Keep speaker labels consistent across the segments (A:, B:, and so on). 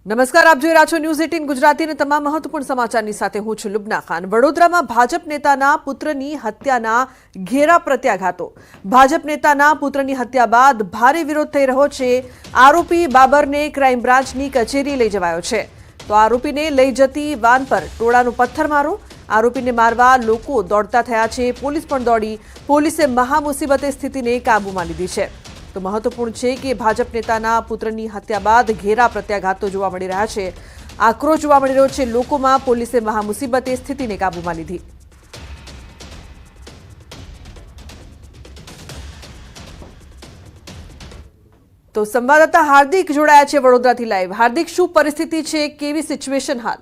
A: નમસ્કાર, આપ જોઈ રહ્યા છો ન્યૂઝ 18 ગુજરાતી અને તમામ મહત્વપૂર્ણ સમાચારની સાથે હું છું લુબના ખાન। વડોદરામાં ભાજપ નેતાના પુત્રની હત્યાના ઘેરા પ્રત્યાઘાતો। ભાજપ નેતાના પુત્રની હત્યા બાદ ભારે વિરોધ થઈ રહ્યો છે। આરોપી બાબરને ક્રાઇમ બ્રાન્ચની કચેરી લઈ જવાયો છે, તો આરોપીને લઈ જતી વાન પર ટોળાનો પથ્થરમારો। આરોપીને મારવા લોકો દોડતા થયા છે, પોલીસ પણ દોડી। પોલીસે મહામુસીબતે સ્થિતિને કાબૂમાં લીધી છે। તો મહત્વપૂર્ણ છે કે ભાજપ નેતાના પુત્રની હત્યા બાદ ઘેરા પ્રત્યાઘાતો જોવા મળી રહ્યા છે, આક્રોશ જોવા મળી રહ્યો છે લોકોમાં। પોલીસે મહામુસીબતે સ્થિતિને કાબૂમાં લીધી। તો સંવાદદાતા હાર્દિક જોડાયા છે વડોદરાથી લાઈવ। હાર્દિક, શું પરિસ્થિતિ છે, કેવી સિચ્યુએશન હાલ?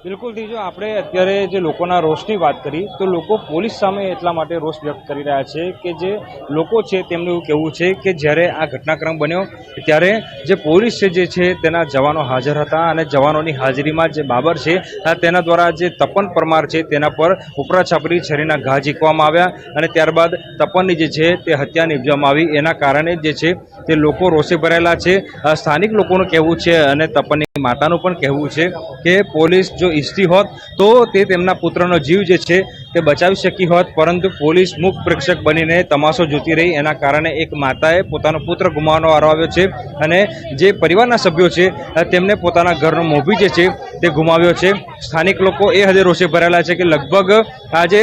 B: બિલકુલ દીજો, આપણે અત્યારે જે લોકોના રોષની વાત કરી તો લોકો પોલીસ સામે એટલા માટે રોષ વ્યક્ત કરી રહ્યા છે કે જે લોકો છે તેમનું એવું કહેવું છે કે જ્યારે આ ઘટનાક્રમ બન્યો ત્યારે જે પોલીસ છે તેના જવાનો હાજર હતા અને જવાનોની હાજરીમાં જે બાબર છે તેના દ્વારા જે તપન પરમાર છે તેના પર ઉપરાછાપરી છરીના ઘા ઝીંકવામાં આવ્યા અને ત્યારબાદ તપનની જે છે તે હત્યા નિપજવામાં આવી। એના કારણે જે છે તે લોકો રોષે ભરાયેલા છે। સ્થાનિક લોકોનું કહેવું છે અને તપનની માતાનું પણ કહેવું છે કે પોલીસ જો ઈચ્છતી હોત તો તે તેમના પુત્રનો જીવ જે છે તે બચાવી શકી હોત, પરંતુ પોલીસ મૂક પ્રેક્ષક બનીને તમાશો જોતી રહી। એના કારણે એક માતાએ પોતાનો પુત્ર ગુમાવવાનો વારો આવ્યો છે અને જે પરિવારના સભ્યો છે તેમને પોતાના ઘરનો મોભી જે છે તે ગુમાવ્યો છે। સ્થાનિક લોકો એ હદે રોષે ભરાયેલા છે કે લગભગ આજે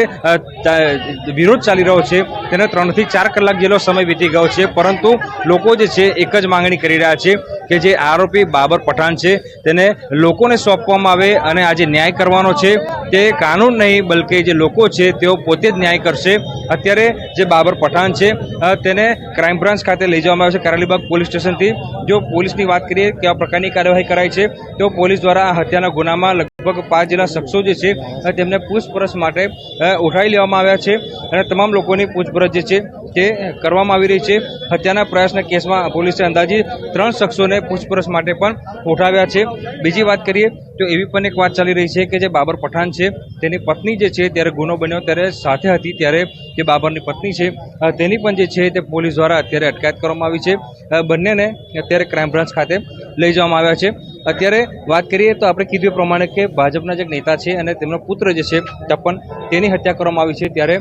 B: વિરોધ ચાલી રહ્યો છે તેને 3 થી 4 કલાક જેટલો સમય વીતી ગયો છે, પરંતુ લોકો જે છે એક જ માંગણી કરી રહ્યા છે કે જે આરોપી બાબર પઠાણ છે તેને લોકોને સોંપવામાં આવે અને આ જે ન્યાય કરવાનો છે તે કાનૂન નહીં બલકે જે લોકો છે તેઓ પોતે જ ન્યાય કરશે। અત્યારે જે બાબર પઠાણ છે તેને ક્રાઇમ બ્રાન્ચ ખાતે લઈ જવામાં આવ્યો છે કારેલીબાગ પોલીસ સ્ટેશનથી। જો પોલીસની વાત કરીએ કેવા પ્રકારની કાર્યવાહી કરાઈ છે તો પોલીસ દ્વારા આ હત્યાના ગુનામાં લગભગ 5 જેટલા શખ્સો જે છે તેમને પૂછપરછ માટે ઉઠાવી લેવામાં આવ્યા છે અને તમામ લોકોની પૂછપરછ જે છે તે કરવામાં આવી રહી છે। હત્યાના પ્રયાસના કેસમાં પોલીસે અંદાજિત 3 શખ્સોને પૂછપરછ માટે પણ ઉઠાવ્યા છે। બીજી વાત કરીએ તો એવી પણ એક વાત ચાલી રહી છે કે જે બાબર પઠાણ છે તેની પત્ની જે છે ત્યારે ગુનો બન્યો ત્યારે સાથે હતી, ત્યારે જે બાબરની પત્ની છે તેની પણ જે છે તે પોલીસ દ્વારા અત્યારે અટકાયત કરવામાં આવી છે। બંનેને અત્યારે ક્રાઇમ બ્રાન્ચ ખાતે લઈ જવામાં આવ્યા છે। અત્યારે વાત કરીએ તો આપણે કીધું પ્રમાણે કે ભાજપના જે નેતા છે અને તેમનો પુત્ર જે છે તપન, તેની હત્યા કરવામાં આવી છે, ત્યારે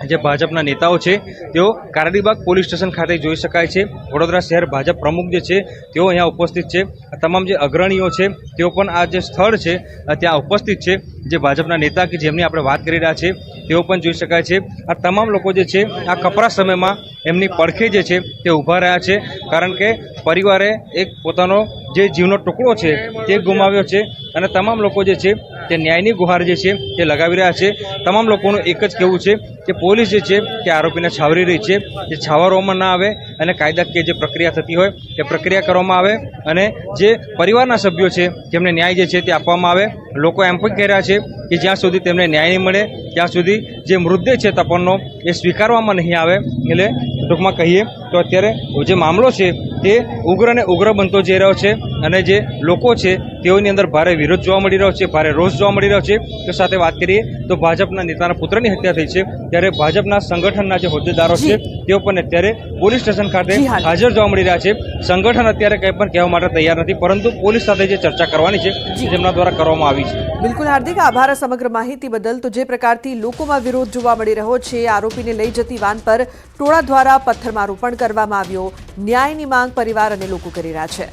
B: જે ભાજપના નેતાઓ છે તેઓ કારેલીબાગ પોલીસ સ્ટેશન ખાતે જોઈ શકાય છે। વડોદરા શહેર ભાજપ પ્રમુખ જે છે તેઓ અહીંયા ઉપસ્થિત છે। તમામ જે અગ્રણીઓ છે તેઓ પણ આ જે સ્થળ છે ત્યાં ઉપસ્થિત છે। જે ભાજપના નેતા કે જેમની આપણે વાત કરી રહ્યા છે તેઓ પણ જોઈ શકાય છે। આ તમામ લોકો જે છે આ કપરા સમયમાં એમની પડખે જે છે તે ઊભા રહ્યા છે, કારણ કે પરિવારે એક પોતાનો જે જીવનો ટુકડો છે તે ગુમાવ્યો છે અને તમામ લોકો જે છે તે ન્યાયની ગુહાર જે છે તે લગાવી રહ્યા છે। તમામ લોકોનું એક જ કહેવું છે કે પોલીસ જે છે તે આરોપીને છાવરી રહી છે, જે છાવરવામાં ના આવે અને કાયદાકીય જે પ્રક્રિયા થતી હોય તે પ્રક્રિયા કરવામાં આવે અને જે પરિવારના સભ્યો છે જેમને ન્યાય જે છે તે આપવામાં આવે। લોકો એમ પણ કહી રહ્યા છે કે જ્યાં સુધી તેમને ન્યાય નહીં મળે ત્યાં સુધી જે મૃતદેહ છે તપનનો એ સ્વીકારવામાં નહીં આવે। એટલે ટૂંકમાં કહીએ તો અત્યારે જે મામલો છે તે ઉગ્ર અને ઉગ્ર બનતો જઈ રહ્યો છે અને જે લોકો છે તેઓની અંદર ભારે વિરોધ જોવા મળી રહ્યો છે, ભારે રોષ જોવા મળી રહ્યો છે। તો સાથે વાત કરીએ તો ભાજપના નેતાના પુત્રની હત્યા થઈ છે ત્યારે ભાજપના સંગઠનના જે હોદ્દેદારો છે તેઓ પણ અત્યારે પોલીસ સ્ટેશન ખાતે હાજર જોવા મળી રહ્યા છે। સંગઠન અત્યારે કંઈ પણ કહેવા માટે તૈયાર નથી, પરંતુ પોલીસ સાથે જે ચર્ચા કરવાની છે જેમના દ્વારા કરવામાં આવી છે।
A: બિલકુલ હાર્દિક, આભાર સમગ્ર માહિતી બદલ। તો જે પ્રકારથી લોકોમાં વિરોધ જોવા મળી રહ્યો છે, આરોપીને લઈ જતી વાન પર ટોળા દ્વારા પથ્થરમારો પણ કરવામાં આવ્યો। ન્યાયની માંગ પરિવાર અને લોકો કરી રહ્યા છે।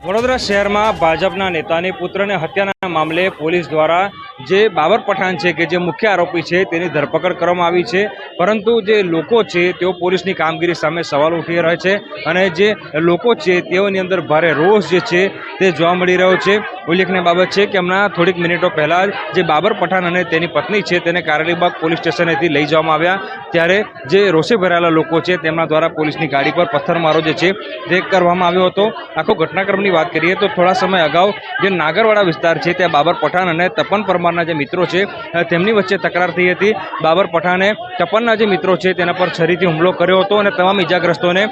B: વડોદરા શહેરમાં ભાજપના નેતાની પુત્રને હત્યાના મામલે પોલીસ દ્વારા જે બાબર પઠાણ છે કે જે મુખ્ય આરોપી છે તેની ધરપકડ કરવામાં આવી છે, પરંતુ જે લોકો છે તેઓ પોલીસની કામગીરી સામે સવાલ ઉઠી રહ્યા છે અને જે લોકો છે તેઓની અંદર ભારે રોષ જે છે તે જોવા મળી રહ્યો છે। ઉલ્લેખનીય બાબત છે કે હમણાં થોડીક મિનિટો પહેલાં જે બાબર પઠાણ અને તેની પત્ની છે તેને કારેલીબાગ પોલીસ સ્ટેશનેથી લઈ જવામાં આવ્યા, ત્યારે જે રોષે ભરાયેલા લોકો છે તેમના દ્વારા પોલીસની ગાડી પર પથ્થરમારો જે છે તે કરવામાં આવ્યો હતો। આખો ઘટનાક્રમની વાત કરીએ તો થોડા સમય અગાઉ જે નાગરવાડા વિસ્તાર છે ત્યાં બાબર પઠાણ અને તપન પરમારના જે મિત્રો છે તેમની વચ્ચે તકરાર થઈ હતી। બાબર પઠાણે તપનના જે મિત્રો છે તેના પર છરીથી હુમલો કર્યો હતો અને તમામ ઇજાગ્રસ્તોને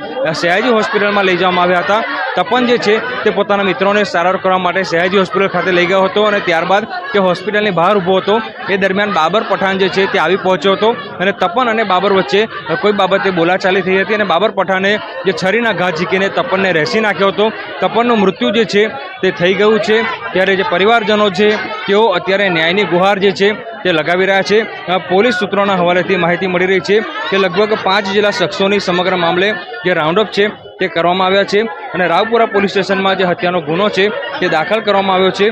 B: સયાજી હોસ્પિટલમાં લઈ જવામાં આવ્યા હતા। તપન જે છે તે પોતાના મિત્રોને સારવાર કરવા માટે સયાજી હોસ્પિટલ ખાતે લઈ ગયો હતો અને ત્યારબાદ તે હોસ્પિટલની બહાર ઊભો હતો. એ દરમિયાન બાબર પઠાણ જે છે તે આવી પહોંચ્યો હતો અને તપન અને બાબર વચ્ચે કોઈ બાબતે બોલાચાલી થઈ હતી અને બાબર પઠાણે જે છરીના ઘા ઝીકીને તપનને રહેસી નાખ્યો હતો. તપનનું મૃત્યુ જે છે તે થઈ ગયું છે. ત્યારે જે પરિવારજનો છે તેઓ અત્યારે ન્યાયની ગુહાર જે છે તે લગાવી રહ્યા છે. પોલીસ સૂત્રોના હવાલેથી માહિતી મળી રહી છે કે લગભગ 5 જેટલા શખ્સોની સમગ્ર મામલે જે રાઉન્ડઅપ છે તે કરવામાં આવ્યા છે અને રાવપુરા પોલીસ સ્ટેશનમાં જે હત્યાનો ગુનો છે તે દાખલ કરવામાં આવ્યો છે.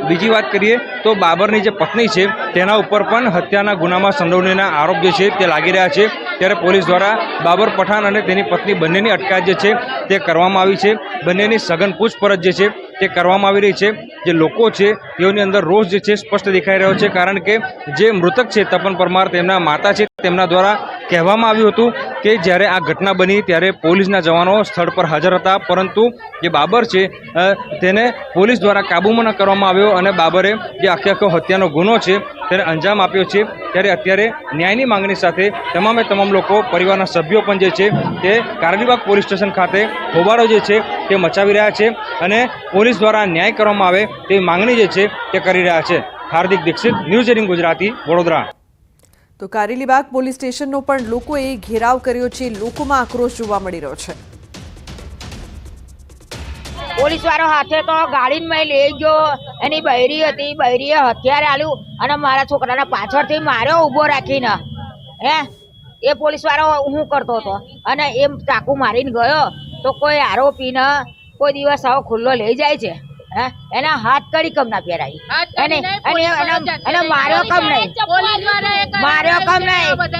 B: બીજી વાત કરીએ તો બાબરની જે પત્ની છે તેના ઉપર પણ હત્યાના ગુનામાં સંડોવણીના આરોપ જે છે તે લાગી રહ્યા છે. ત્યારે પોલીસ દ્વારા બાબર પઠાણ અને તેની પત્ની બંનેની અટકાયત જે છે તે કરવામાં આવી છે. બંનેની સઘન પૂછપરછ જે છે તે કરવામાં આવી રહી છે. જે લોકો છે તેઓની અંદર રોષ જે છે સ્પષ્ટ દેખાઈ રહ્યો છે, કારણ કે જે મૃતક છે તપન પરમાર, તેમના માતા છે, તેમના દ્વારા કહેવામાં આવ્યું હતું કે જ્યારે આ ઘટના બની ત્યારે પોલીસના જવાનો સ્થળ પર હાજર હતા, પરંતુ જે બાબર છે તેને પોલીસ દ્વારા કાબૂમાં ન કરવામાં આવ્યો અને બાબરે જે આખો હત્યાનો ગુનો છે તેને અંજામ આપ્યો છે. ત્યારે અત્યારે ન્યાયની માંગણી સાથે તમામે તમામ લોકો, પરિવારના સભ્યો પણ જે છે તે કારેલીબાગ પોલીસ સ્ટેશન ખાતે હોબાળો જે છે તે મચાવી રહ્યા છે અને પોલીસ દ્વારા ન્યાય કરવામાં આવે તેવી માંગણી જે છે તે કરી રહ્યા છે. હાર્દિક દીક્ષિત, ન્યૂઝ 18 ગુજરાતી, વડોદરા.
A: તો કારેલીબાગ પોલીસ સ્ટેશનનો પણ લોકોએ ઘેરાવ કર્યો છે. લોકોમાં આક્રોશ જોવા મળી રહ્યો છે.
C: પોલીસ વાળો હાથે તો ગાડીમાં લઈ ગયો, એની બૈરી હતી, બૈરીએ હથિયાર આલ્યું અને મારા છોકરાને પાછળથી માર્યો ઊભો રાખીને. એ પોલીસ વાળો હું કરતો હતો અને એમ ચાકુ મારીને ગયો તો કોઈ આરોપીને કોઈ દિવસ આવો ખુલ્લો લઈ જાય છે? એના હાથ કડી કમ ના પહેરાય, એને માર્યો કમ નહીં,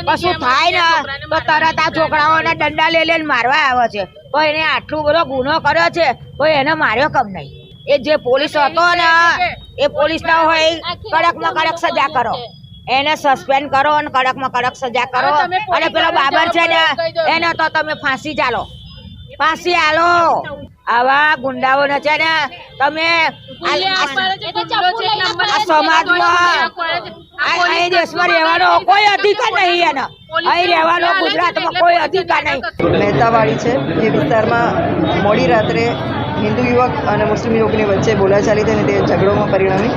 C: કશું થાય ને તો તરત આ છોકરાઓને દંડા લઈને મારવા આવે છે. તો એને આટલું બધો ગુનો કર્યો છે તો એને માર્યો કમ નહીં? એ જે પોલીસ હતો ને એ પોલીસ ના હોય, કડકમાં કડક સજા કરો, એને સસ્પેન્ડ કરો અને કડકમાં કડક સજા કરો. અને પેલો બાબર છે ને એને તો તમે ફાંસી ચાલો, ફાંસી આલો. આવા ગુંડાઓને છે ને તમે સમાજમાં અહીં દેશમાં રહેવાનો કોઈ અધિકાર નહીં, એને અહીં રહેવાનો ગુજરાતમાં કોઈ અધિકાર નહીં.
D: મહેતાવાડી છે એ વિસ્તારમાં મોડી રાત્રે હિન્દુ યુવક અને મુસ્લિમ યુવકની વચ્ચે બોલાચાલી થઈને તે ઝઘડોમાં પરિણમી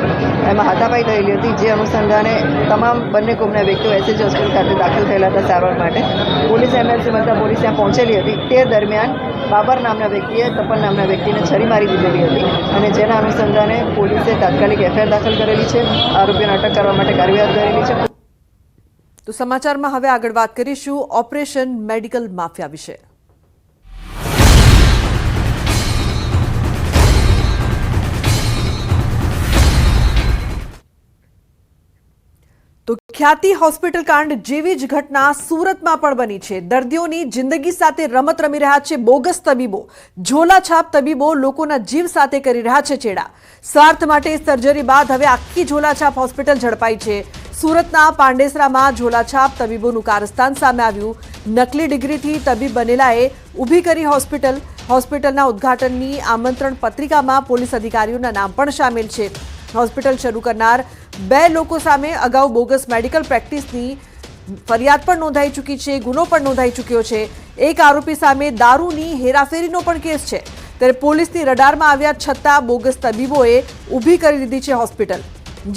D: એમાં હાથાપાઈ થયેલી હતી. જે અનુસંધાને તમામ બંને કોમના વ્યક્તિઓ એસએચ હોસ્પિટલ ખાતે દાખલ થયેલા હતા સારવાર માટે. પોલીસ એમએલસી મતલબ પોલીસ ત્યાં પહોંચેલી હતી. તે દરમિયાન બાબર નામના વ્યક્તિએ તપન નામના વ્યક્તિને છરી મારી દીધેલી હતી અને જેના અનુસંધાને પોલીસે તાત્કાલિક એફઆઈઆર દાખલ કરેલી છે. આરોપીઓને અટક કરવા માટે કાર્યવાહી કરેલી છે.
A: તો સમાચારમાં હવે આગળ વાત કરીશું ઓપરેશન મેડિકલ માફિયા વિશે. તો ખ્યાતિ હોસ્પિટલ કાંડ જેવી જ ઘટના સુરતમાં પણ બની છે. દર્દીઓની જિંદગી સાથે રમત રમી રહ્યા છે બોગસ તબીબો. ઝોલાછાપ તબીબો લોકોના જીવ સાથે કરી રહ્યા છે ચેડા. સ્વાર્થ માટે સર્જરી બાદ હવે આખી ઝોલાછાપ હોસ્પિટલ ઝડપાઈ છે. સુરતના પાંડેસરામાં ઝોલાછાપ તબીબોનું કારસ્તાન સામે આવ્યું. નકલી ડિગ્રીથી તબીબ બનેલાએ ઊભી કરી હોસ્પિટલ. હોસ્પિટલના ઉદ્ઘાટનની આમંત્રણ પત્રિકામાં પોલીસ અધિકારીઓના નામ પણ સામેલ છે. હોસ્પિટલ શરૂ કરનાર 2 લોકો સામે અગાઉ બોગસ મેડિકલ પ્રેક્ટિસની ફરિયાદ પણ નોંધાઈ ચૂકી છે. ગુનો પણ નોંધાઈ ચૂક્યો છે. એક આરોપી સામે દારૂની હેરાફેરીનો પણ કેસ છે. ત્યારે પોલીસની રડારમાં આવ્યા છતાં બોગસ તબીબોએ ઊભી કરી દીધી છે હોસ્પિટલ.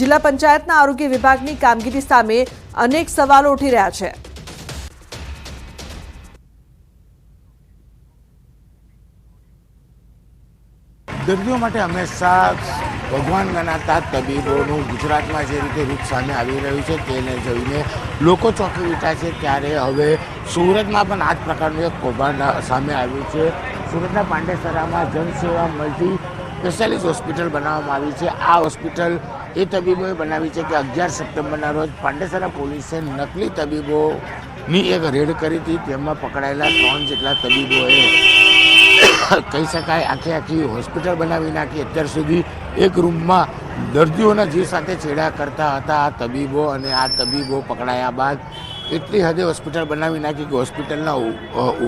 A: જિલ્લા પંચાયતના આરોગ્ય વિભાગની કામગીરી સામે અનેક સવાલો ઉઠી રહ્યા છે.
E: દર્દીઓ માટે હંમેશા ભગવાન ગણાતા તબીબોનું ગુજરાતમાં જે રીતે રૂપ સામે આવી રહ્યું છે તેને જોઈને લોકો ચોંકી ઉઠ્યા છે. ત્યારે હવે સુરતમાં પણ આ જ પ્રકારનું એક કૌભાંડ સામે આવ્યું છે. સુરતના પાંડેસરામાં જનસેવા મલ્ટી સ્પેશિયાલિસ્ટ હોસ્પિટલ બનાવવામાં આવી છે. આ હોસ્પિટલ એ તબીબોએ બનાવી છે કે 11 સપ્ટેમ્બરના રોજ પાંડેસરા પોલીસે નકલી તબીબોની એક રેડ કરી હતી. તેમાં પકડાયેલા 3 જેટલા તબીબોએ કહી શકાય આખી હોસ્પિટલ બનાવી નાખી. અત્યાર સુધી એક રૂમમાં દર્દીઓના જીવ સાથે છેડા કરતા હતા આ તબીબો અને આ તબીબો પકડાયા બાદ એટલી હદે હોસ્પિટલ બનાવી નાખી કે હોસ્પિટલના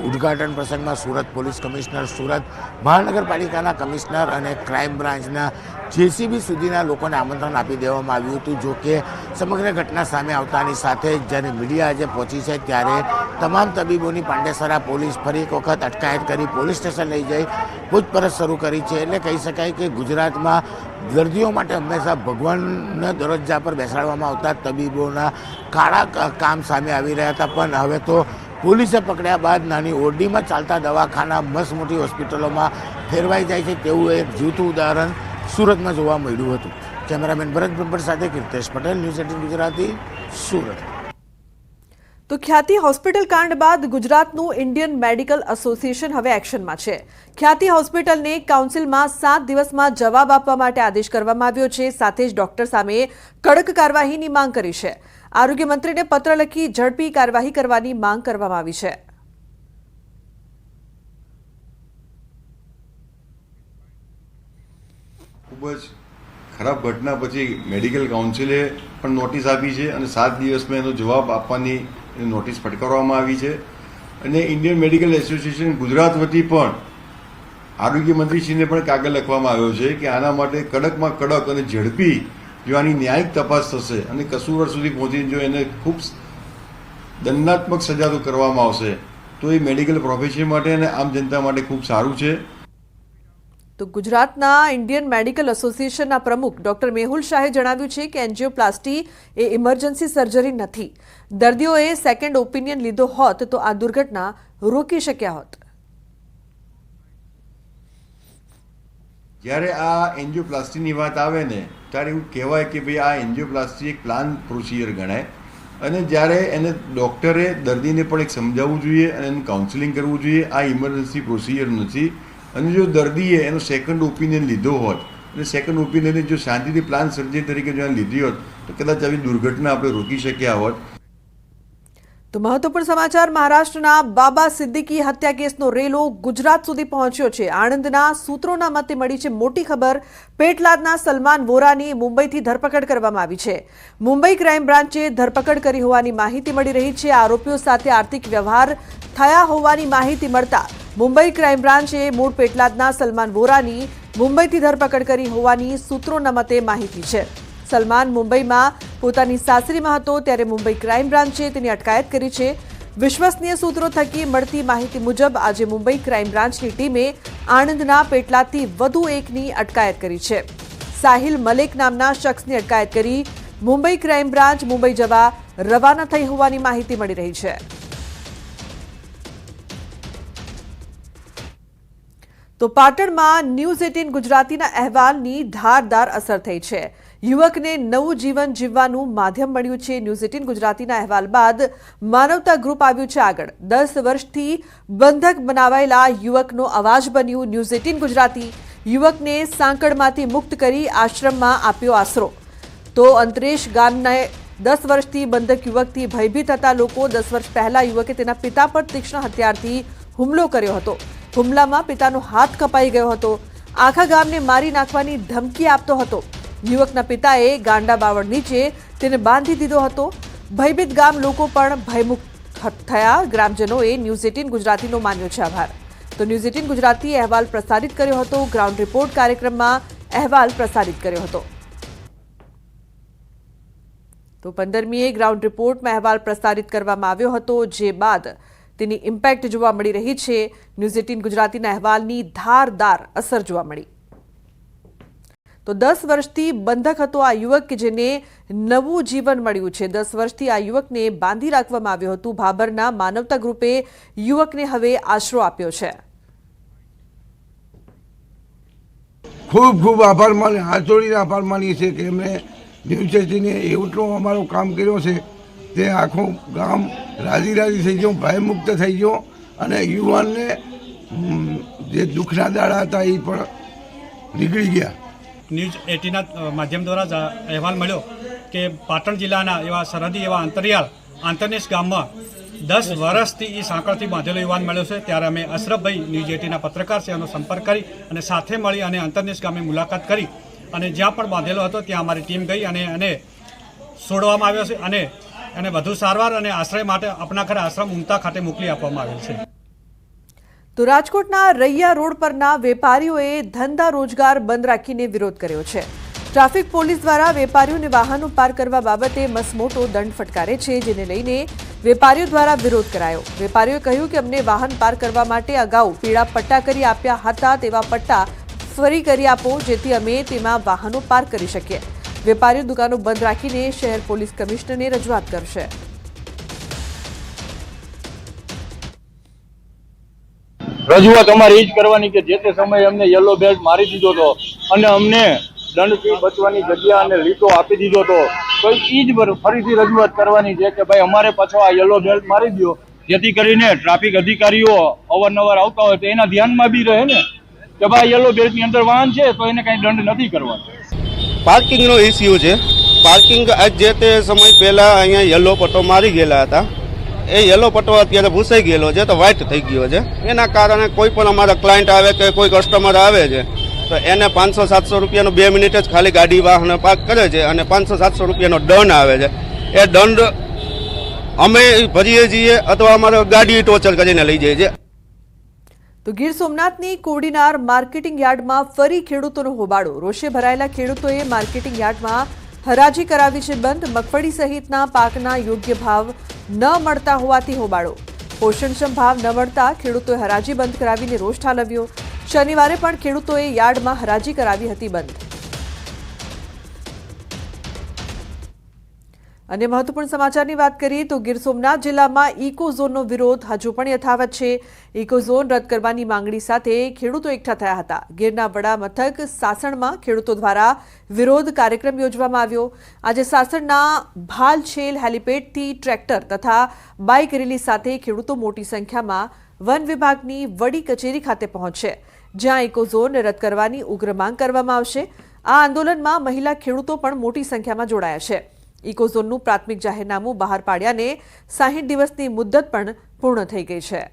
E: ઉદ્ઘાટન પ્રસંગમાં સુરત પોલીસ કમિશનર, સુરત મહાનગરપાલિકાના કમિશનર અને ક્રાઇમ બ્રાન્ચના જેસીબી સુધીના લોકોને આમંત્રણ આપી દેવામાં આવ્યું હતું. જો કે સમગ્ર ઘટના સામે આવતાની સાથે જ્યારે મીડિયા આજે પહોંચી છે ત્યારે તમામ તબીબોની પાંડેસરા પોલીસ ફરી એક વખત અટકાયત કરી પોલીસ સ્ટેશન લઈ જઈ પૂછપરછ શરૂ કરી છે. એટલે કહી શકાય કે ગુજરાતમાં દર્દીઓ માટે હંમેશા ભગવાનના દરજ્જા પર બેસાડવામાં આવતા તબીબોના કાળા કામ સામે આવી રહ્યા હતા. પણ હવે તો પોલીસે પકડ્યા બાદ નાની ઓરડીમાં ચાલતા દવાખાના મસ્ત મોટી હોસ્પિટલોમાં ફેરવાઈ જાય છે તેવું એક જીવતું ઉદાહરણ સુરતમાં જોવા મળ્યું હતું. કેમેરામેન ભરત બ્રહ્મભટ્ટ સાથે કીર્તેશ પટેલ, ન્યૂઝ 18 ગુજરાતી, સુરત.
A: તો ખ્યાતિ હોસ્પિટલ કાંડ બાદ ગુજરાતનું ઇન્ડિયન મેડિકલ એસોસિએશન હવે એક્શનમાં છે. ખ્યાતિ હોસ્પિટલને કાઉન્સિલમાં 7 દિવસમાં જવાબ આપવા માટે આદેશ કરવામાં આવ્યો છે. સાથે જ ડોક્ટર સામે કડક કાર્યવાહીની માંગ કરી છે. આરોગ્ય મંત્રીને પત્ર લખી ઝડપી કાર્યવાહી કરવાની માંગ કરવામાં આવી છે.
F: ખૂબ જ ખરાબ ઘટના પછી મેડિકલ કાઉન્સિલે પણ નોટિસ આપી છે અને 7 દિવસમાં એનો જવાબ આપવાની નોટિસ ફટકારવામાં આવી છે. અને ઇન્ડિયન મેડિકલ એસોસિએશન ગુજરાત વતી પણ આરોગ્ય મંત્રીશ્રીને પણ કાગળ લખવામાં આવ્યો છે કે આના માટે કડકમાં કડક અને ઝડપી જો આની ન્યાયિક તપાસ થશે અને કસૂરવાર સુધી પહોંચીને જો એને ખૂબ દંડાત્મક સજા તો કરવામાં આવશે તો એ મેડિકલ પ્રોફેશન માટે અને આમ જનતા માટે ખૂબ સારું છે.
A: તો ગુજરાતના ઇન્ડિયન મેડિકલ એસોસિએશનના પ્રમુખ ડોક્ટર મેહુલ શાહે જણાવ્યું છે કે એન્જિયોપ્લાસ્ટી એ ઇમરજન્સી સર્જરી નથી. દર્દીઓએ સેકન્ડ ઓપિનિયન લીધો હોત તો આ દુર્ઘટના રોકી શક્યા હોત.
F: જ્યારે આ એન્જિયોપ્લાસ્ટીની વાત આવે ને ત્યારે એવું કહેવાય કે ભાઈ આ એન્જિયોપ્લાસ્ટી એક પ્લાન પ્રોસિજર ગણાય અને જ્યારે એને ડૉક્ટરે દર્દીને પણ એક સમજાવવું જોઈએ અને એનું કાઉન્સેલિંગ કરવું જોઈએ. આ ઇમરજન્સી પ્રોસિજર નથી અને જો દર્દીએ એનો સેકન્ડ ઓપિનિયન લીધો હોત અને સેકન્ડ ઓપિનિયનને જો શાંતિથી પ્લાન સર્જરી તરીકે જો લીધી હોત તો કદાચ આવી દુર્ઘટના આપણે રોકી શક્યા હોત.
A: તો મહત્વપૂર્ણ સમાચાર, મહારાષ્ટ્રના બાબા સિદ્દીકી હત્યા કેસનો રેલો ગુજરાત સુધી પહોંચ્યો છે. આણંદના સૂત્રોના મતે મળી છે મોટી ખબર. પેટલાદના સલમાન વોરાની મુંબઈથી ધરપકડ કરવામાં આવી છે. મુંબઈ ક્રાઇમ બ્રાન્ચે ધરપકડ કરી હોવાની માહિતી મળી રહી છે. આરોપીઓ સાથે આર્થિક વ્યવહાર થયા હોવાની માહિતી મળતા મુંબઈ ક્રાઇમ બ્રાન્ચે મૂળ પેટલાદના સલમાન વોરાની મુંબઈથી ધરપકડ કરી હોવાની સૂત્રોના મતે માહિતી છે. સલમાન મુંબઈમાં પોતાની સાસરીમાં હતો ત્યારે મુંબઈ ક્રાઇમ બ્રાન્ચે તેની અટકાયત કરી છે. વિશ્વસનીય સૂત્રો થકી મળતી માહિતી મુજબ આજે મુંબઈ ક્રાઇમ બ્રાન્ચની ટીમે આણંદના પેટલાદથી વધુ એકની અટકાયત કરી છે. સાહિલ મલેક નામના શખ્સની અટકાયત કરી મુંબઈ ક્રાઇમ બ્રાન્ચ મુંબઈ જવા રવાના થઈ હોવાની માહિતી મળી રહી છે. તો પાટણમાં ન્યૂઝ 18 ગુજરાતીના અહેવાલની ધારદાર અસર થઈ છે. યુવકને નવું જીવન જીવવાનું માધ્યમ મળ્યું છે. ન્યૂઝ 18 ગુજરાતીના અહેવાલ બાદ માનવતા ગ્રુપ આવ્યું છે આગળ. 10 વર્ષથી બંધક બનાવાયેલા યુવકનો અવાજ બન્યું ન્યૂઝ 18 ગુજરાતી. યુવકને સાંકળમાંથી મુક્ત કરી આશ્રમમાં આપ્યો આશરો. તો અંતરેશ ગામને 10 વર્ષથી બંધક યુવકથી ભયભીત હતા લોકો. 10 વર્ષ પહેલા યુવકે તેના પિતા પર તીક્ષ્ણ હથિયારથી હુમલો કર્યો હતો. હુમલામાં પિતાનો હાથ કપાઈ ગયો હતો. આખા ગામને મારી નાખવાની ધમકી આપતો હતો. યુવકના પિતાએ ગાંડા બાવળ નીચે તેને બાંધી દીધો હતો. ભયભીત ગામ લોકો પણ ભયમુક્ત થયા. ગ્રામજનોએ ન્યૂઝ 18 ગુજરાતીનો માન્યો છે આભાર. તો ન્યૂઝ 18 ગુજરાતી અહેવાલ પ્રસારિત કર્યો હતો. ગ્રાઉન્ડ રિપોર્ટ કાર્યક્રમમાં અહેવાલ પ્રસારિત કર્યો હતો. તો 15મીએ ગ્રાઉન્ડ રિપોર્ટમાં અહેવાલ પ્રસારિત કરવામાં આવ્યો હતો, જે બાદ તેની ઇમ્પેક્ટ જોવા મળી રહી છે. ન્યૂઝ 18 ગુજરાતીના અહેવાલની ધારદાર અસર જોવા મળી. તો 10 વર્ષથી બંધક હતો આ યુવક કે જેને નવું જીવન મળ્યું છે. 10 વર્ષથી આ યુવકને બાંધી રાખવામાં આવ્યો હતું. ભાભરના માનવતા ગ્રુપે યુવકને હવે આશરો આપ્યો છે.
G: ખૂબ ખૂબ આભાર માની, હાથ જોડીને આભાર માનીએ છીએ કે એમણે ન્યૂઝ 18ને એટલો અમારો કામ કર્યો છે તે આખું ગામ રાજી રાજી થઈ ગયું, ભયમુક્ત થઈ ગયો અને યુવાનને જે દુઃખના દાડા હતા એ પણ નીકળી ગયા.
H: ન્યૂઝ 18ના માધ્યમ દ્વારા અહેવાલ મળ્યો કે પાટણ જિલ્લાના એવા સરહદી એવા અંતરિયાળ આંતરનેશ ગામમાં 10 વર્ષથી એ સાંકળથી બાંધેલો યુવાન મળ્યો છે. ત્યારે અમે અશરફભાઈ ન્યૂઝ 18ના પત્રકાર છે એનો સંપર્ક કરી અને સાથે મળી અને આંતરનેશ ગામે મુલાકાત કરી અને જ્યાં પણ બાંધેલો હતો ત્યાં અમારી ટીમ ગઈ અને એને છોડવામાં આવ્યો છે અને એને વધુ સારવાર અને આશ્રય માટે આપણા ઘરે આશ્રમ ઉમતા ખાતે મોકલી આપવામાં આવેલ છે.
A: તો રાજકોટના રૈયા રોડ પરના વેપારીઓએ ધંધા રોજગાર બંધ રાખીને વિરોધ કર્યો છે. ટ્રાફિક પોલીસ દ્વારા વેપારીઓને વાહનો પાર્ક કરવા બાબતે મસમોટો દંડ ફટકારે છે, જેને લઈને વેપારીઓ દ્વારા વિરોધ કરાયો. વેપારીઓએ કહ્યું કે અમને વાહન પાર્ક કરવા માટે અગાઉ પીળા પટ્ટા કરી આપ્યા હતા, તેવા પટ્ટા ફરી કરી આપો જેથી અમે તેમાં વાહનો પાર્ક કરી શકીએ. વેપારીઓ દુકાનો બંધ રાખીને શહેર પોલીસ કમિશનરને રજૂઆત કરશે.
I: રજૂઆત અમારી એ જ કરવાની કે જે તે સમયે અમને યલો બેલ્ટ મારી દીધો હતો અને અમને દંડથી બચવાની જગ્યા અને લીટો આપી દીધો હતો, તો એ જ ફરીથી રજૂઆત કરવાની છે કે ભાઈ અમારે પાછો આ યલો બેલ્ટ મારી દો, જેથી કરીને ટ્રાફિક અધિકારીઓ અવારનવાર આવતા હોય તો એના ધ્યાનમાં બી રહે ને કે ભાઈ યલો બેલ્ટની અંદર વાહન છે તો એને કંઈ દંડ નથી કરવાનો.
J: પાર્કિંગનો ઇસ્યુ છે. પાર્કિંગ જે તે સમય પહેલા અહીંયા યલો પટ્ટો મારી ગયેલા હતા, એ યલો પટ્ટો અત્યારે ભૂસાઈ ગયેલો છે તો વ્હાઇટ થઈ ગયો છે. એના કારણે કોઈ પણ અમારા ક્લાયન્ટ આવે કે કોઈ કસ્ટમર આવે છે તો એને 500-700 રૂપિયાનો 2 મિનિટ જ ખાલી ગાડી વાહન પાર્ક કરે છે અને 500-700 રૂપિયાનો દંડ આવે છે. એ દંડ અમે ભરીએ છીએ અથવા અમારે ગાડી ટોચર કરીને લઈ જાય છે.
A: તો ગીર સોમનાથની કોડીનાર માર્કેટિંગ યાર્ડમાં ફરી ખેડૂતોનો હોબાળો. રોષે ભરાયેલા ખેડૂતોએ માર્કેટિંગ યાર્ડમાં હરાજી કરાવી છે બંધ. મગફળી સહિતના પાકના યોગ્ય ભાવ ન મળતા હોવાથી હોબાળો. પોષણક્ષમ ભાવ ન મળતા ખેડૂતોએ હરાજી બંધ કરાવીને રોષ ઠાલવ્યો. શનિવારે પણ ખેડૂતોએ યાર્ડમાં હરાજી કરાવી હતી બંધ. અને મહત્વપૂર્ણ સમાચારની વાત કરીએ તો ગીર સોમનાથ જિલ્લામાં ઇકો ઝોનનો વિરોધ હજુ પણ યથાવત છે. ઇકો ઝોન રદ કરવાની માંગણી સાથે ખેડૂતો એકઠા થયા હતા. ગીરના વડા મથક સાસણમાં ખેડૂતો દ્વારા વિરોધ કાર્યક્રમ યોજવામાં આવ્યો. આજે સાસણના ભાલછેલ હેલીપેડથી ટ્રેક્ટર તથા બાઇક રેલી સાથે ખેડૂતો મોટી સંખ્યામાં વન વિભાગની વડી કચેરી ખાતે પહોંચશે, જ્યાં ઇકો ઝોન રદ કરવાની ઉગ્ર માંગ કરવામાં આવશે. આ આંદોલનમાં મહિલા ખેડૂતો પણ મોટી સંખ્યામાં જોડાયા છે. ઇકો ઝોનનું પ્રાથમિક જાહેરનામું બહાર પાડ્યાને 60 દિવસની મુદ્દત પણ પૂર્ણ થઈ ગઈ છે.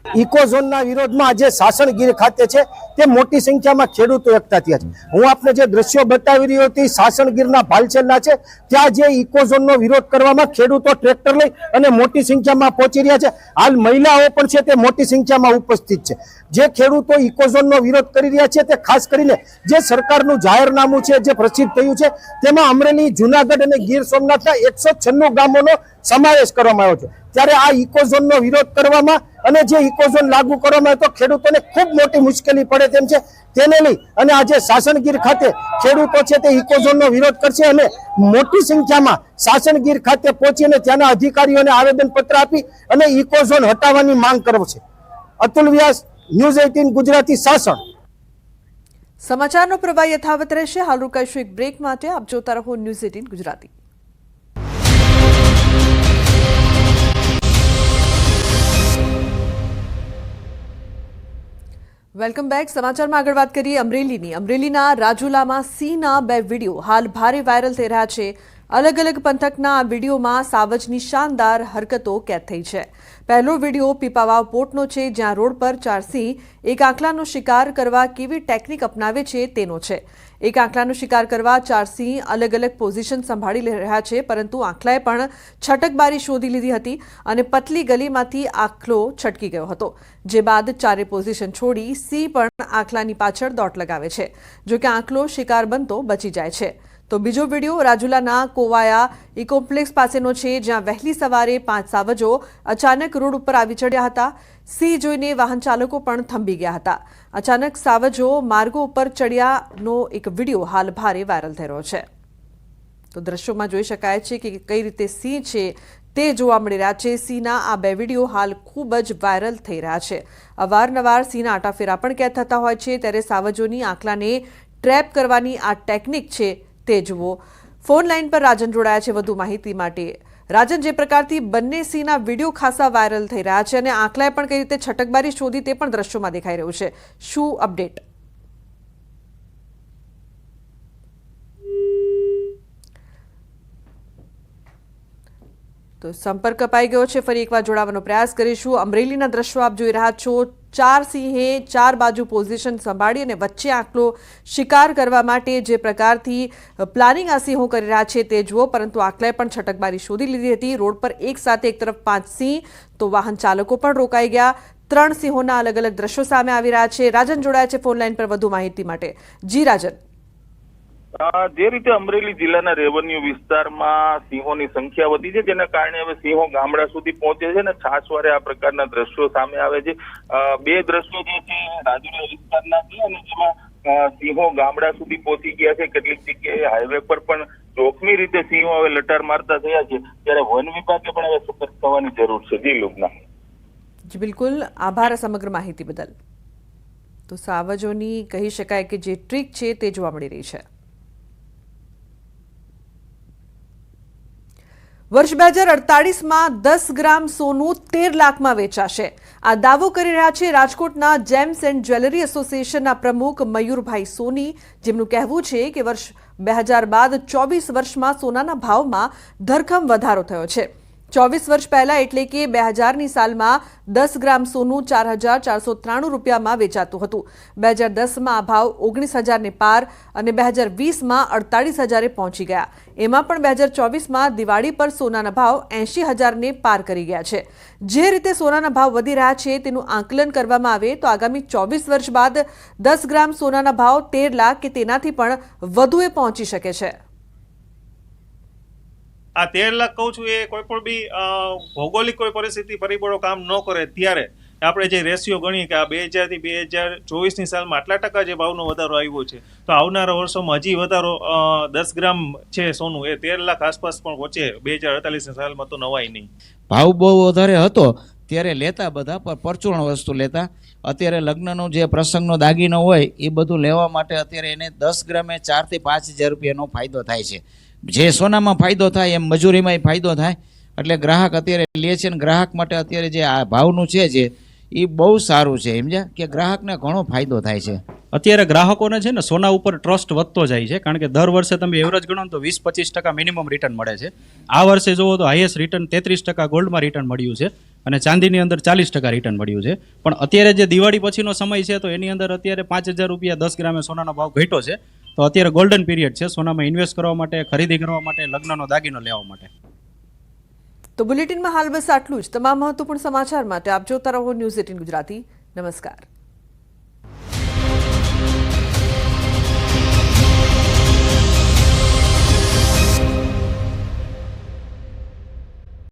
K: ઇકો ઝોનના વિરોધમાં આજે સાસણ ગીર ખાતે છે તે મોટી સંખ્યામાં ખેડૂતો એકઠા થયા છે. હું આપને જે દ્રશ્યો બતાવી રહ્યો હતી સાસણ ગીરના ભાલછેલના છે, ત્યાં જે ઇકો ઝોનનો વિરોધ કરવામાં ખેડૂતો ટ્રેક્ટર લઈ અને મોટી સંખ્યામાં પહોંચી રહ્યા છે. હાલ મહિલાઓ પણ છે તે મોટી સંખ્યામાં ઉપસ્થિત છે. જે ખેડૂતો ઇકો ઝોનનો વિરોધ કરી રહ્યા છે તે ખાસ કરીને જે સરકારનું જાહેરનામું છે જે પ્રસિદ્ધ થયું છે તેમાં અમરેલી, જુનાગઢ અને ગીર સોમનાથના 196 ગામોનો સમાવેશ કરવામાં આવ્યો છે. ત્યારે આ ઇકો ઝોનનો વિરોધ કરવામાં અને જે ઇકો ઝોન લાગુ કરવામાં આવે તો ખેડૂતોને ખૂબ મોટી મુશ્કેલી પડે તેમ છે. તેને લઈ અને આજે સાસણગીર ખાતે ખેડૂતો છે તે ઇકો ઝોનનો વિરોધ કરશે અને મોટી સંખ્યામાં સાસણગીર ખાતે પહોંચીને ત્યાંના અધિકારીઓને આવેદનપત્ર આપી અને ઇકો ઝોન હટાવવાની માંગ કરશે. અતુલ વ્યાસ, ન્યૂઝ 18 ગુજરાતી, સાસણ.
A: સમાચારનો પ્રવાહ યથાવત રહેશે. હાલ રોકાઈશું એક બ્રેક માટે. આપ જોતા રહો ન્યૂઝ 18 ગુજરાતી. Welcome back. સમાચારમાં આગળ વાત કરીએ અમરેલીની. અમરેલીના રાજુલામાં સિંહના 2 વિડીયો હાલ ભારે વાયરલ થઈ રહ્યા છે. અલગ અલગ પંથકના આ વિડીયોમાં સાવજની શાનદાર હરકતો કેદ થઈ છે. પહેલો વિડીયો પીપાવાવ પોર્ટનો છે, જ્યાં રોડ પર 4 સિંહ એક આંકલાનો શિકાર કરવા કેવી ટેકનિક અપનાવે છે તેનો છે. એક આંકલાનો શિકાર કરવા 4 સિંહ અલગ અલગ પોઝિશન સંભાળી રહ્યા છે, પરંતુ આંકલાએ પણ છટકબારી શોધી લીધી હતી અને પતલી ગલીમાંથી આંકલો છટકી ગયો હતો. જે બાદ 4 પોઝિશન છોડી સિંહ પણ આંકલાની પાછળ દોટ લગાવે છે. જો કે આંકલો શિકાર બનતો બચી જાય છે. તો બીજો વિડીયો રાજુલાના કોવાયા ઇકોમ્પ્લેક્સ પાસેનો છે, જ્યાં વહેલી સવારે 5 સાવજો અચાનક રોડ ઉપર આવી ચડ્યા હતા. સિંહ જોઈને વાહન ચાલકો પણ થંભી ગયા હતા. અચાનક સાવજો માર્ગો ઉપર ચડ્યાનો એક વિડીયો હાલ ભારે વાયરલ થઈ રહ્યો છે. તો દ્રશ્યોમાં જોઈ શકાય છે કે કઈ રીતે સિંહ છે તે જોવા મળી રહ્યા છે. સિંહના આ 2 વિડીયો હાલ ખૂબ જ વાયરલ થઈ રહ્યા છે. અવારનવાર સિંહના આટાફેરા પણ કેદ થતા હોય છે, ત્યારે સાવજોની આંકલાને ટ્રેપ કરવાની આ ટેકનિક છે તે જુઓ. ફોન લાઈન પર રાજન જોડાયા છે વધુ માહિતી માટે. રાજન, જે પ્રકારથી બંને સિંહના વિડીયો ખાસા વાયરલ થઈ રહ્યા છે અને આંકલાએ પણ કઈ રીતે છટકબારી શોધી તે પણ દ્રશ્યોમાં દેખાઈ રહ્યું છે, શું અપડેટ? તો સંપર્ક કપાઈ ગયો છે. ફરી એકવાર જોડાવાનો પ્રયાસ કરીશું. અમરેલીના દ્રશ્યો આપ જોઈ રહ્યા છો. 4 સિંહે 4 બાજુ પોઝિશન સંભાળી અને વચ્ચે આંકલો શિકાર કરવા માટે જે પ્રકારથી પ્લાનિંગ આ સિંહો કરી રહ્યા છે તે જુઓ. પરંતુ આંકલાએ પણ છટકબારી શોધી લીધી હતી. રોડ પર એક સાથે એક તરફ 5 સિંહ, તો વાહન ચાલકો પણ રોકાઈ ગયા. 3 સિંહોના અલગ અલગ દ્રશ્યો સામે આવી રહ્યા છે. રાજન જોડાયા છે ફોન લાઈન પર વધુ માહિતી માટે. જી રાજન.
L: જે રીતે અમરેલી જિલ્લાના રેવન્યુ વિસ્તારમાં સિંહોની સંખ્યા વધી છે, જેના કારણે હવે સિંહો ગામડા સુધી પહોંચે છે અને છાસવારે આ પ્રકારના દ્રશ્યો સામે આવે છે. બે દ્રશ્યો જે છે રાજુલા વિસ્તારના છે અને જેમાં સિંહો ગામડા સુધી પહોંચી ગયા છે. કેટલીક જગ્યાએ હાઈવે પર પણ જોખમી રીતે સિંહો હવે લટાર મારતા થયા છે, ત્યારે વન વિભાગે પણ હવે સતર્ક થવાની જરૂર છે. જી લુબના.
A: જી બિલકુલ, આભાર સમગ્ર માહિતી બદલ. તો સાવજોની કહી શકાય કે જે ટ્રીક છે તે જોવા મળી રહી છે. વર્ષ 2048માં 10 ગ્રામ સોનું 13 લાખમાં વેચાશે. આ દાવો કરી રહ્યા છે રાજકોટના જેમ્સ એન્ડ જ્વેલરી એસોસિએશનના પ્રમુખ મયુરભાઈ સોની, જેમનું કહેવું છે કે વર્ષ 2000 બાદ 24 વર્ષમાં સોનાના ભાવમાં ધરખમ વધારો થયો છે. 24 વર્ષ પહેલા એટલે કે 2000ની સાલમાં 10 ગ્રામ સોનું 4,493 રૂપિયામાં વેચાતું હતું. 2010માં આ ભાવ 19,000ને પાર અને 2020માં 48,000એ પહોંચી ગયા. એમાં પણ 2024માં દિવાળી પર સોનાના ભાવ 80,000ને પાર કરી ગયા છે. જે રીતે સોનાના ભાવ વધી રહ્યા છે તેનું આંકલન કરવામાં આવે તો આગામી 24 વર્ષ બાદ 10 ગ્રામ સોનાના ભાવ 13 લાખ કે તેનાથી પણ વધુએ પહોંચી શકે છે.
M: આ 13 લાખ કહું છું એ કોઈ પણ બી ભૌગોલિક કોઈ પરિસ્થિતિ પરિબળો કામ ન કરે ત્યારે આપણે જે રેશિયો ગણીએ કે આ 2000 થી 2024ની સાલમાં આટલા ટકા જે ભાવનો વધારો આવ્યો છે, તો આવનારા વર્ષોમાં હજી વધારો 10 ગ્રામ છે સોનું એ 13 લાખ આસપાસ પણ પહોંચે 2048ની સાલમાં, તો નવાય નહીં.
N: ભાવ બહુ વધારે હતો ત્યારે લેતા બધા પરચુરણ વસ્તુ લેતા. અત્યારે લગ્નનો જે પ્રસંગનો દાગીનો હોય એ બધું લેવા માટે અત્યારે એને 10 ગ્રામે 4 થી 5,000 રૂપિયાનો ફાયદો થાય છે. જે સોનામાં ફાયદો થાય એમ મજૂરીમાં ફાયદો થાય, એટલે ગ્રાહક અત્યારે લે છે ને ગ્રાહક માટે અત્યારે જે આ ભાવનું છે જે એ બહુ સારું છે, સમજ્યા કે ગ્રાહકને ઘણો ફાયદો થાય છે.
H: અત્યારે ગ્રાહકોને છે ને સોના ઉપર ટ્રસ્ટ વધતો જાય છે, કારણ કે દર વર્ષે તમે એવરેજ ગણો તો 20-25% મિનિમમ રિટર્ન મળે છે. આ વર્ષે જુઓ તો હાઈએસ્ટ રિટર્ન 33% ગોલ્ડમાં રિટર્ન મળ્યું છે અને ચાંદીની અંદર 40% રિટર્ન મળ્યું છે. પણ અત્યારે જે દિવાળી પછીનો સમય છે તો એની અંદર અત્યારે 5,000 રૂપિયા 10 ગ્રામે સોનાનો ભાવ ઘટ્યો છે. તો અત્યારે ગોલ્ડન પીરિયડ છે સોનામાં ઇન્વેસ્ટ કરવા માટે, ખરીદી કરવા માટે, લગ્નનો દાગીનો લેવા માટે.
A: તો બુલેટિનમાં હાલ બસ આટલું જ. તમામ મહત્વપૂર્ણ સમાચાર માટે આપ જોતા રહો ન્યૂઝ 18 ગુજરાતી. નમસ્કાર.